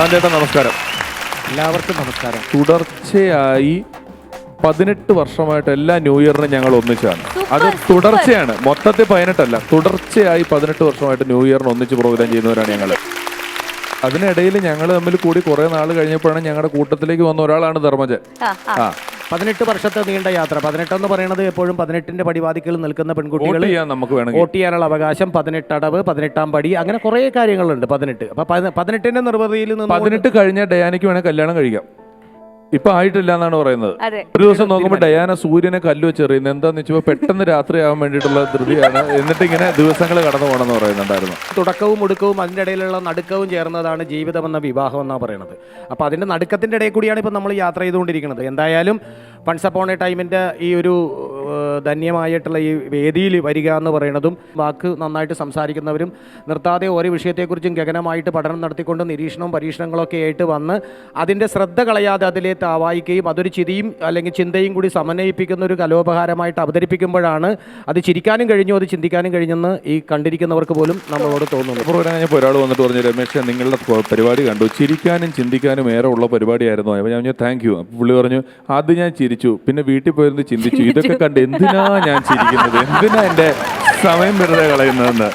സാഞ്ചേട്ടാ നമസ്കാരം. എല്ലാവർക്കും നമസ്കാരം. തുടർച്ചയായി 18 വർഷമായിട്ട് എല്ലാ ന്യൂ ഇയറിനും ഞങ്ങൾ ഒന്നിച്ചാണ്. അത് തുടർച്ചയാണ്, മൊത്തത്തിൽ 18 അല്ല, തുടർച്ചയായി 18 വർഷമായിട്ട് ന്യൂ ഇയറിന് ഒന്നിച്ച് പ്രോഗ്രാം ചെയ്യുന്നവരാണ് ഞങ്ങൾ. അതിനിടയിൽ ഞങ്ങൾ തമ്മിൽ കൂടി കുറെ നാൾ കഴിഞ്ഞപ്പോഴാണ് ഞങ്ങളുടെ കൂട്ടത്തിലേക്ക് വന്ന ഒരാളാണ് ധർമ്മജൻ. 18 വർഷത്തെ നീണ്ട യാത്ര. 18 എന്ന് പറയുന്നത് എപ്പോഴും 18ന്റെ പടിവാതിക്കൽ നിൽക്കുന്ന പെൺകുട്ടികൾ നമുക്ക് വേണം വോട്ട് ചെയ്യാനുള്ള അവകാശം, 18 അടവ്, 18ാം പടി, അങ്ങനെ കുറെ കാര്യങ്ങളുണ്ട്. 18 അപ്പൊ 18ന്റെ നിർവൃതിയിൽ നിന്ന് 18 കഴിഞ്ഞ ഡയാനയ്ക്ക് വേണേൽ കല്യാണം കഴിക്കാം. ഇപ്പൊ ആയിട്ടില്ല എന്നാണ് പറയുന്നത്. ഒരു ദിവസം നോക്കുമ്പോൾ ഡയാന സൂര്യനെ കല്ല് വെച്ചെറിയുന്നത് എന്താന്ന് വെച്ചാൽ പെട്ടെന്ന് രാത്രിയാവാൻ വേണ്ടിയിട്ടുള്ള ധൃതിയാണ്. എന്നിട്ട് ഇങ്ങനെ ദിവസങ്ങൾ കടന്നു പോകണമെന്ന് പറയുന്നുണ്ടായിരുന്നു. തുടക്കവും ഒടുക്കവും അതിൻ്റെ ഇടയിലുള്ള നടുക്കവും ചേർന്നതാണ് ജീവിതം എന്ന വിവാഹം എന്നാണ് പറയുന്നത്. അപ്പോൾ അതിൻ്റെ നടുക്കത്തിൻ്റെ ഇടയിൽ കൂടിയാണ് ഇപ്പം നമ്മൾ യാത്ര ചെയ്തുകൊണ്ടിരിക്കുന്നത്. എന്തായാലും വൺസ് അപ്പോൺ എ ടൈമിൻ്റെ ഈ ഒരു ധന്യമായിട്ടുള്ള ഈ വേദിയിൽ വരിക എന്ന് പറയുന്നതും വാക്ക് നന്നായിട്ട് സംസാരിക്കുന്നവരും നിർത്താതെ ഓരോ വിഷയത്തെക്കുറിച്ചും ഗഗനമായിട്ട് പഠനം നടത്തിക്കൊണ്ട് നിരീക്ഷണവും പരീക്ഷണങ്ങളൊക്കെ ആയിട്ട് വന്ന് അതിൻ്റെ ശ്രദ്ധ കളയാതെ അതിലേക്ക് ആവാഹിക്കുകയും അതൊരു ചിരിയും അല്ലെങ്കിൽ ചിന്തയും കൂടി സമന്വയിപ്പിക്കുന്ന ഒരു കലോപഹാരമായിട്ട് അവതരിപ്പിക്കുമ്പോഴാണ് അത് ചിരിക്കാനും കഴിഞ്ഞു, അത് ചിന്തിക്കാനും കഴിഞ്ഞെന്ന് ഈ കണ്ടിരിക്കുന്നവർക്ക് പോലും നമ്മളോട് തോന്നുന്നു. പ്രോഗ്രാം കഴിഞ്ഞപ്പോൾ ഒരാൾ വന്നിട്ട് പറഞ്ഞു, രമേശ് നിങ്ങളുടെ പരിപാടി കണ്ടു, ചിരിക്കാനും ചിന്തിക്കാനും ഏറെ ഉള്ള പരിപാടിയായിരുന്നു. അപ്പോൾ ഞാൻ പറഞ്ഞു താങ്ക് യു. പുള്ളി പറഞ്ഞു അത് ഞാൻ ചിരിച്ചു, പിന്നെ വീട്ടിൽ പോയിരുന്ന് ചിന്തിച്ചു, ഇതൊക്കെ കണ്ട് എന്തിനാ ഞാൻ ചിരിക്കുന്നത്, എന്തിനാ എൻ്റെ സമയം വെറുതെ കളയുന്നതെന്ന്.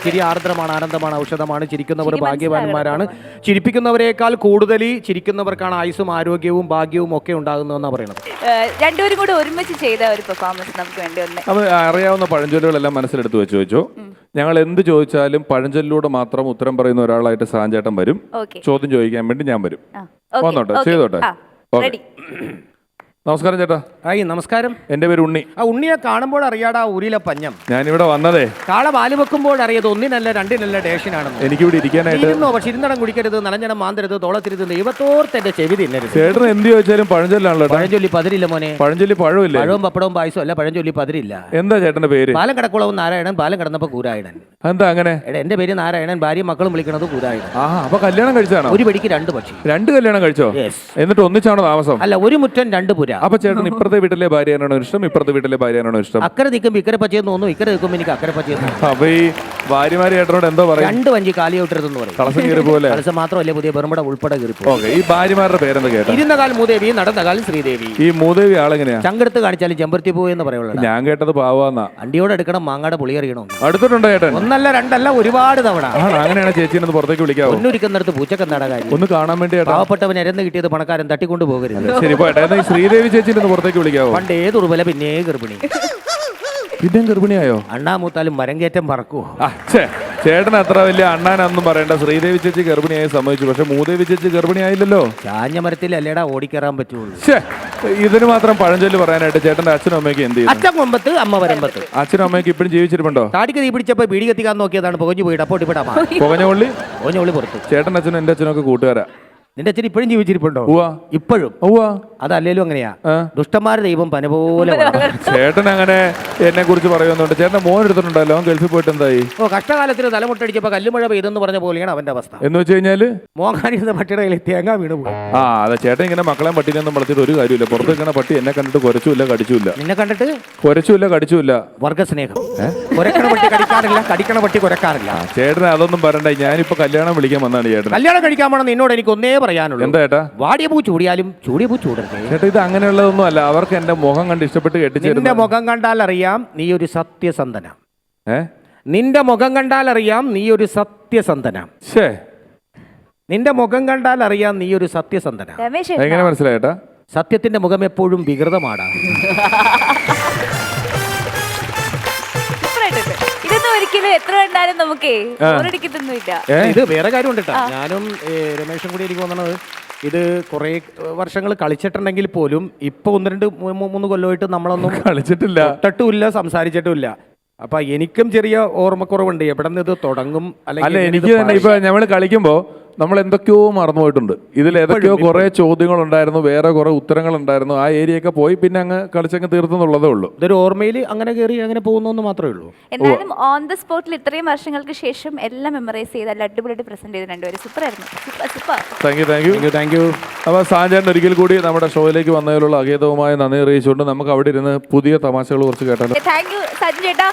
ചിരി ആർദ്രമാണ്, ആനന്ദമാണ്, ഔഷധമാണ്. ചിരിക്കുന്നവർ ഭാഗ്യവാന്മാരാണ്. ചിരിപ്പിക്കുന്നവരെക്കാൾ കൂടുതൽ ചിരിക്കുന്നവർക്കാണ് ആയുസ്സും ആരോഗ്യവും ഭാഗ്യവും ഒക്കെ ഉണ്ടാകുന്നതെന്നാണ് പറയുന്നത്. രണ്ടുപേരും കൂടെ ഒരുമിച്ച് ചെയ്ത ഒരു പെർഫോമൻസ് നമുക്ക് വേണ്ടി ഒന്ന് നമ്മൾ അറിയാവുന്ന പഴഞ്ചൊല്ലുകളെല്ലാം മനസ്സിലെടുത്ത് വെച്ചു. ഞങ്ങൾ എന്ത് ചോദിച്ചാലും പഴഞ്ചൊല്ലിലൂടെ മാത്രം ഉത്തരം പറയുന്ന ഒരാളായിട്ട് സാഞ്ചേട്ടൻ വരും. ചോദ്യം ചോദിക്കാൻ വേണ്ടി ഞാൻ വരും. വന്നോട്ടെ, ചെയ്തോട്ടെ. നമസ്കാരം ചേട്ടാ. നമസ്കാരം. എന്റെ പേര് ഉണ്ണി. ഉണ്ണിയെ കാണുമ്പോൾ അറിയാടാ ഊരിലെ പഞ്ഞം. ഞാനിവിടെ വന്നതേ കാള പാല് വെക്കുമ്പോൾ അറിയത് ഒന്നിനല്ല രണ്ടിനല്ല ഡേഷനാണെന്ന്. എനിക്കിവിടെ ഇരിക്കാനായിട്ട് പക്ഷെ ഇരുന്നടം കുടിക്കരുത്, നനഞ്ഞടം മാന്തരുത്, തോളത്തിരുത്, ദൈവത്തോർത്ത് എന്റെ ചെവി തിന്നരുത്. ചേട്ടൻ എന്ത് ചോദിച്ചാലും പഴഞ്ചൊല്ലാണല്ലോ. പഴഞ്ചൊല്ലി പതിരില്ല മോനെ. പഴഞ്ചൊല്ലി പഴമില്ല. പഴവും പപ്പടവും പായസം അല്ല, പഴഞ്ചൊല്ലി പതിരില്ല. എന്താ ചേട്ടന്റെ പേര്? പാലം കിടക്കുളവും നാരായണൻ, പാലം കിടന്നപ്പോ കൂരായണൻ. എന്താ അങ്ങനെ? എന്റെ പേര് നാരായണൻ, ഭാര്യയും മക്കളും വിളിക്കണത് കൂരായണൻ. അപ്പൊ കല്യാണം കഴിച്ചാണോ? ഒരു പടിക്ക് രണ്ട് പക്ഷി. രണ്ട് കല്യാണം കഴിച്ചോ? എന്നിട്ട് ഒന്നിച്ചാണോ താമസം? അല്ല, ഒരു മുറ്റം രണ്ട് പുര. അപ്പൊ ചേട്ടൻ ഇപ്പുറത്തെ വീട്ടിലെ ഭാര്യയാണോ ഇഷ്ടം, ഇപ്പുറത്തെ വീട്ടിലെ ഭാര്യയാണോ ഇഷ്ടം? അക്കരെ നിൽക്കുമ്പോൾ ഇക്കരെ പച്ചയെന്ന് തോന്നുന്നു, ഇക്കരെ നിൽക്കുമ്പോൾ എനിക്ക് അക്കരെ പച്ചയെന്ന്. അപ്പൊ ഈ ഭാര്യമാര് ചേട്ടനോട് എന്തോ പറയും? രണ്ട് വഞ്ചി കാലി വിട്ടരുതെന്ന് പറയും. കളസം കയറി പോലെ. കളസം മാത്രമല്ല, പുതിയ ബെർമുട ഉൾപ്പെടെ കയറി. ഈ ഭാര്യമാരുടെ പേരെന്താ കേട്ടോ? ഇരുന്ന കാൽ മൂദേവി, നടന്ന കാൽ ശ്രീദേവി. ഈ മൂദേവി ആളെങ്ങനെയാ? ചങ്കെടുത്ത് കാണിച്ചാലും ചെമ്പർത്തി പോയി എന്ന് പറയുള്ളൂ. ഞാൻ കേട്ടത് പാവാന്നാ. അണ്ടിയോട് എടുക്കണം, മാങ്ങാടെ പുളി അറിയണം. അടുത്തിട്ടുണ്ടോ ചേട്ടൻ? ഒന്നല്ല രണ്ടല്ല, ഒരുപാട് തവണ. അങ്ങനെയാണ് ചേച്ചിനെ പുറത്തേക്ക് വിളിക്കാവോ? ഒന്നൊരിക്കുന്നിടത്ത് പൂച്ചക്കെന്താടാ കാര്യം? ഒന്ന് കാണാൻ വേണ്ടി. പാവപ്പെട്ടവൻ എരന്ന് കിട്ടിയത് പണക്കാരൻ തട്ടിക്കൊണ്ട് പോകരുത്. ശരി പോട്ടെ. ശ്രീദേവി ചേച്ചിനെ പുറത്തേക്ക് വിളിക്കാവോ? പണ്ട് ഏത് ഉറുബല പിന്നെ ഗർഭിണി. പിന്നെ ഗർഭിണിയായോ? അണ്ണാ മൂത്താലും മരങ്കേറ്റം പറക്കുവോ? ചേട്ടൻ അത്ര വലിയ അണ്ണാനൊന്നും പറയണ്ട. ശ്രീദേവി ചേച്ചി ഗർഭിണിയായി സമ്മതിച്ചു, പക്ഷെ മൂദേവി ചേച്ചി ഗർഭിണിയായില്ലല്ലോ. ചാഞ്ഞ മരത്തിൽ അല്ലേടാ ഓടിക്കയറാൻ പറ്റുള്ളൂ. ഇതിന് മാത്രം പഴഞ്ചൊല്ല് പറയാനായിട്ട് ചേട്ടന്റെ അച്ഛനും അമ്മയ്ക്ക് എന്ത് ചെയ്യും? അച്ഛൻ കൊമ്പത്ത് അമ്മ വരമ്പത്ത്. അച്ഛനും അമ്മയ്ക്ക് ഇപ്പഴും ജീവിച്ചിരിപ്പുണ്ടോ? താടിക്ക് തീ പിടിച്ചപ്പോ പീടി കത്തിക്കാൻ നോക്കിയതാണ്, പുകഞ്ഞു പോയിട്ട് അപ്പോൾ പുകഞ്ഞുള്ളി പുറത്ത്. ചേട്ടൻ അച്ഛനും എന്റെ അച്ഛനൊക്കെ കൂട്ടുകാരാ. നിന്റെ അച്ഛൻ ഇപ്പോഴും ജീവിച്ചിരിപ്പുണ്ടോ? ഇപ്പോഴും. അതല്ലേലും അങ്ങനെയാ, ദുഷ്ടന്മാര് ദൈവം പന പോലെ. ചേട്ടൻ അങ്ങനെ എന്നെ കുറിച്ച് പറയുന്നുണ്ട്. ചേട്ടൻ മോൻ എടുത്തിട്ടുണ്ടല്ലോ, അവൻ ഗൾഫിൽ പോയിട്ട് എന്തായി? കഷ്ടകാലത്തിന് തലമുട്ടടിച്ചപ്പോ കല്ലുമഴ പെയ്തെന്ന് പറഞ്ഞ പോലെയാണ് അവന്റെ അവസ്ഥ. എന്ന് വെച്ച് കഴിഞ്ഞാല് മോങ്ങാനിരുന്ന പട്ടിയുടെ കയ്യിൽ തേങ്ങ വീണ് പോയി. അതെ, ചേട്ടൻ ഇങ്ങനെ മക്കളെ പട്ടിനെയൊന്നും വളർത്തിയിട്ട് ഒരു കാര്യമില്ല. പുറത്ത് ഇങ്ങനെ പട്ടി എന്നെ കണ്ടിട്ട് കുരച്ചുമില്ല കടിച്ചുമില്ല. നിന്നെ കണ്ടിട്ട് കുരച്ചുമില്ല കടിച്ചുമില്ല. വർഗസ്നേഹം. കുരക്കണ പട്ടി കടിക്കാറില്ല, കടിക്കണ പട്ടി കുരക്കാറില്ല. ചേട്ടൻ അതൊന്നും പറയണ്ട. ഞാനിപ്പോ കല്യാണം വിളിക്കാൻ വന്നാണ് ചേട്ടൻ. കല്യാണം കഴിക്കാൻ പോണെന്ന് നിന്നോട് എനിക്ക് ഒന്നേ പറയാനുള്ളൂ. എന്താ ചേട്ടാ? വാടിയ പൂ ചൂടിയാലും ചൂടിയ പൂ ചൂടരുത്. ചേട്ടാ, ഇത് അങ്ങനെയുള്ളതൊന്നും അല്ല. അവർക്ക് എന്റെ മുഖം കണ്ട് ഇഷ്ടപ്പെട്ട് കെട്ടിച്ചു. നിന്റെ മുഖം കണ്ടാൽ അറിയാം നീ ഒരു സത്യസന്ധന. നിന്റെ മുഖം കണ്ടാൽ അറിയാം നീ ഒരു സത്യസന്ധന. നിന്റെ മുഖം കണ്ടാൽ അറിയാം നീ ഒരു സത്യസന്ധന. എങ്ങനെ മനസ്സിലായേട്ടാ? സത്യത്തിന്റെ മുഖം എപ്പോഴും വികൃതമാടാ. ഒരിക്കലും എത്ര കണ്ടാലും നമുക്ക് ബോറടിക്കത്തൊന്നുമില്ല. ഇത് വേറെ കാര്യമുണ്ട് കേട്ടോ. ഞാനും രമേശും കൂടി എനിക്ക് തോന്നുന്നത് ഇത് കുറെ വർഷങ്ങൾ കളിച്ചിട്ടുണ്ടെങ്കിൽ പോലും ഇപ്പൊ 1-2-3 കൊല്ലമായിട്ട് നമ്മളൊന്നും കളിച്ചിട്ടില്ല, തൊട്ടിട്ടുമില്ല, സംസാരിച്ചിട്ടുമില്ല. അപ്പൊ എനിക്കും ചെറിയ ഓർമ്മക്കുറവുണ്ട്. എവിടെ നിന്ന് ഇത് തുടങ്ങും? അല്ല, എനിക്ക് തന്നെ ഇപ്പൊ ഞമ്മള് കളിക്കുമ്പോ നമ്മൾ എന്തൊക്കെയോ മറന്നുപോയിട്ടുണ്ട്. ഇതിൽ ഏതൊക്കെയോ കുറെ ചോദ്യങ്ങൾ ഉണ്ടായിരുന്നു, വേറെ കുറെ ഉത്തരങ്ങൾ ഉണ്ടായിരുന്നു. ആ ഏരിയയൊക്കെ പോയി പിന്നെ അങ്ങ് കളിച്ചങ്ങ് തീർത്തുന്നുള്ളതേ ഉള്ളൂ. ഇതൊരു ഓർമ്മയിൽ അങ്ങനെ കയറി അങ്ങനെ പോകുന്നു മാത്രമേ ഉള്ളൂ. എന്നാലും ഓൺ ദ സ്പോട്ടിൽ ഇത്രയും വർഷങ്ങൾക്ക് ശേഷം എല്ലാം മെമ്മറൈസ് ചെയ്ത് അടിപൊളിയായിട്ട് പ്രസന്റ് ചെയ്ത് രണ്ടുപേരും സൂപ്പർ ആയിരുന്നു. Thank you. അപ്പൊ സാഞ്ചേട്ടൻ ഒരിക്കൽ കൂടി നമ്മുടെ ഷോയിലേക്ക് വന്നതിലുള്ള അഗേതവുമായ നന്ദി അറിയിച്ചുകൊണ്ട് നമുക്ക് അവിടെ ഇരുന്ന് പുതിയ തമാശകൾ കുറച്ച് കേട്ടാലോ? താങ്ക് യു സജിൻ ചേട്ടാ.